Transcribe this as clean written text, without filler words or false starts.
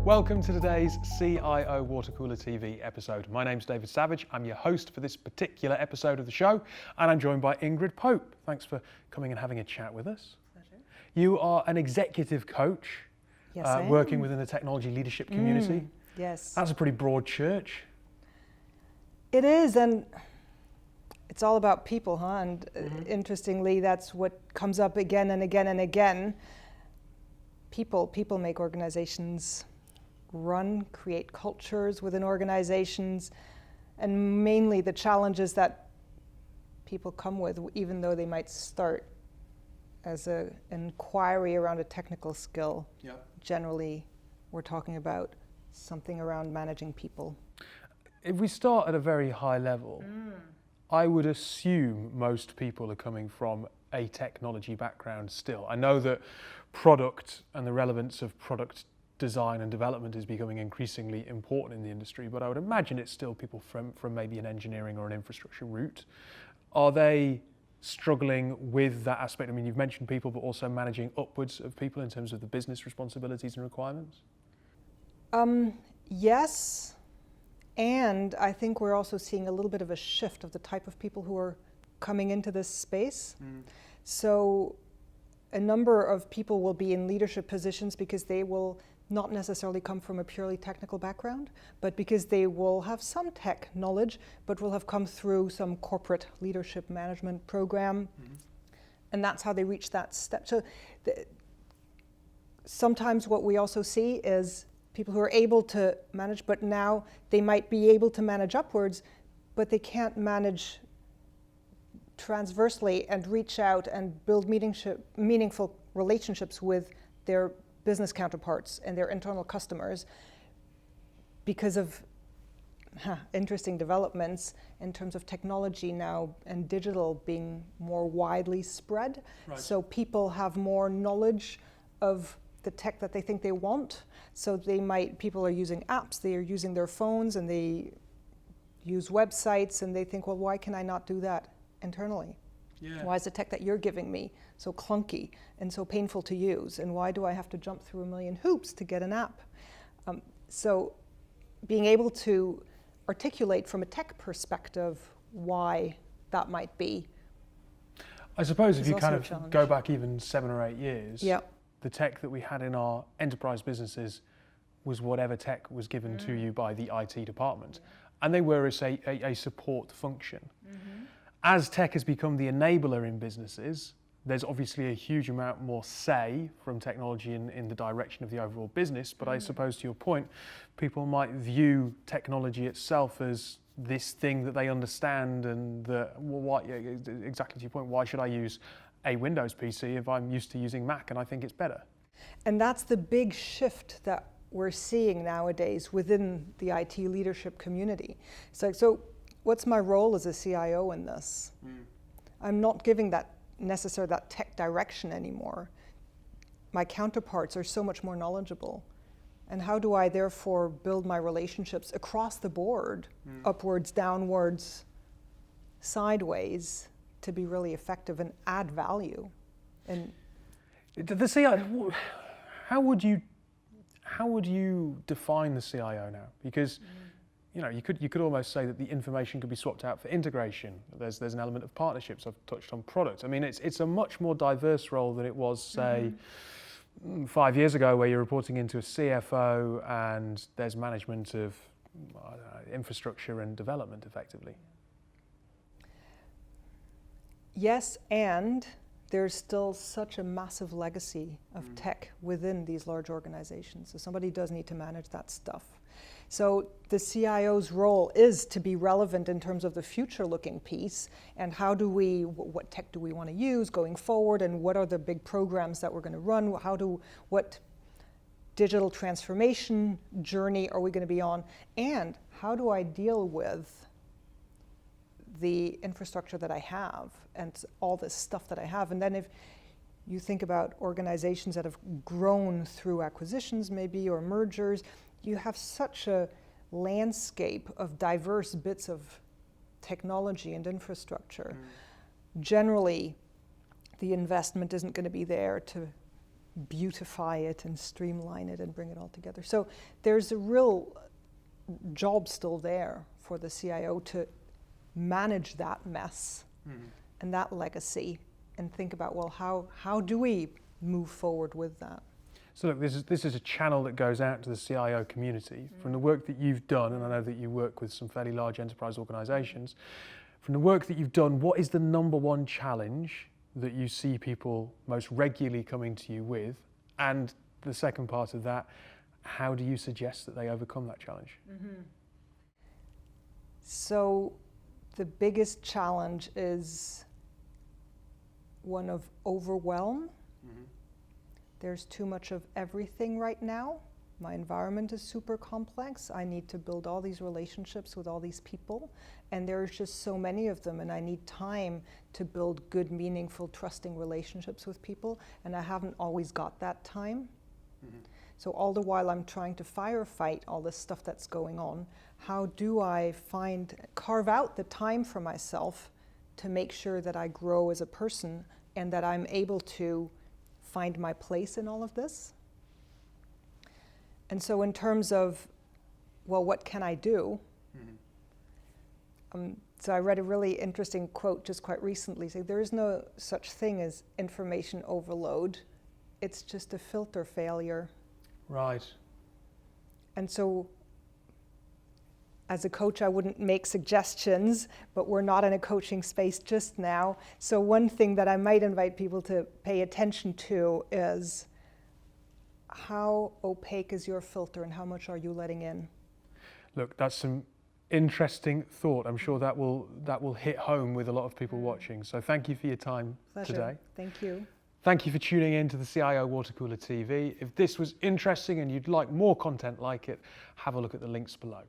Welcome to today's CIO Water Cooler TV episode. My name's David Savage. I'm your host for this particular episode of the show, and I'm joined by Ingrid Pope. Thanks for coming and having a chat with us. Pleasure. You are an executive coach, Yes, working within the technology leadership community. Yes. That's a pretty broad church. It is, and it's all about people, huh? And interestingly, that's what comes up again and again and again. People make organizations run, create cultures within organizations, and mainly the challenges that people come with, even though they might start as an inquiry around a technical skill. Yep. Generally, we're talking about something around managing people. If we start at a very high level, I would assume most people are coming from a technology background still. I know that product and the relevance of product design and development is becoming increasingly important in the industry, but I would imagine it's still people from maybe an engineering or an infrastructure route. Are they struggling with that aspect? I mean, you've mentioned people, but also managing upwards of people in terms of the business responsibilities and requirements? Yes, and I think we're also seeing a little bit of a shift of the type of people who are coming into this space. So a number of people will be in leadership positions because they will not necessarily come from a purely technical background, but because they will have some tech knowledge, but will have come through some corporate leadership management program. And that's how they reach that step. So sometimes what we also see is people who are able to manage, but now they might be able to manage upwards, but they can't manage transversely and reach out and build meaningful relationships with their business counterparts and their internal customers because of interesting developments in terms of technology now and digital being more widely spread. Right. So people have more knowledge of the tech that they think they want. So people are using apps, they are using their phones, and they use websites, and they think, well, why can I not do that internally? Yeah. Why is the tech that you're giving me so clunky and so painful to use? And why do I have to jump through a million hoops to get an app? So being able to articulate from a tech perspective why that might be. I suppose if you kind of challenge. go back even 7 or 8 years, Yeah. the tech that we had in our enterprise businesses was whatever tech was given to you by the IT department. And they were a support function. As tech has become the enabler in businesses, there's obviously a huge amount more say from technology in the direction of the overall business, but I suppose to your point, people might view technology itself as this thing that they understand and exactly to your point, why should I use a Windows PC if I'm used to using Mac and I think it's better? And that's the big shift that we're seeing nowadays within the IT leadership community. So what's my role as a CIO in this? I'm not giving that tech direction anymore. My counterparts are so much more knowledgeable. And how do I therefore build my relationships across the board, upwards, downwards, sideways, to be really effective and add value? And the CIO, how would you define the CIO now? Because you could almost say that the information could be swapped out for integration. There's an element of partnerships. I've touched on product. I mean, it's a much more diverse role than it was, say, 5 years ago, where you're reporting into a CFO and there's management of infrastructure and development, effectively. yes, and there's still such a massive legacy of tech within these large organizations. So somebody does need to manage that stuff. So the CIO's role is to be relevant in terms of the future-looking piece, and what tech do we want to use going forward, and what are the big programs that we're going to run? What digital transformation journey are we going to be on? And how do I deal with the infrastructure that I have and all this stuff that I have? And then if you think about organizations that have grown through acquisitions maybe or mergers, you have such a landscape of diverse bits of technology and infrastructure. Generally, the investment isn't going to be there to beautify it and streamline it and bring it all together. So there's a real job still there for the CIO to manage that mess and that legacy and think about, well, how do we move forward with that? So look, this is a channel that goes out to the CIO community. From the work that you've done, and I know that you work with some fairly large enterprise organizations, from the work that you've done, what is the number one challenge that you see people most regularly coming to you with? And the second part of that, how do you suggest that they overcome that challenge? So the biggest challenge is one of overwhelm. There's too much of everything right now. My environment is super complex. I need to build all these relationships with all these people, and there's just so many of them, and I need time to build good, meaningful, trusting relationships with people, and I haven't always got that time. So all the while I'm trying to firefight all this stuff that's going on, how do I carve out the time for myself to make sure that I grow as a person and that I'm able to find my place in all of this? And so in terms of, well, what can I do? So I read a really interesting quote just quite recently saying there is no such thing as information overload. It's just a filter failure. Right. And so as a coach, I wouldn't make suggestions, but we're not in a coaching space just now. So one thing that I might invite people to pay attention to is how opaque is your filter and how much are you letting in? Look, that's some interesting thought. I'm sure that will hit home with a lot of people watching. So thank you for your time today. Thank you. Thank you for tuning in to the CIO Watercooler TV. If this was interesting and you'd like more content like it, have a look at the links below.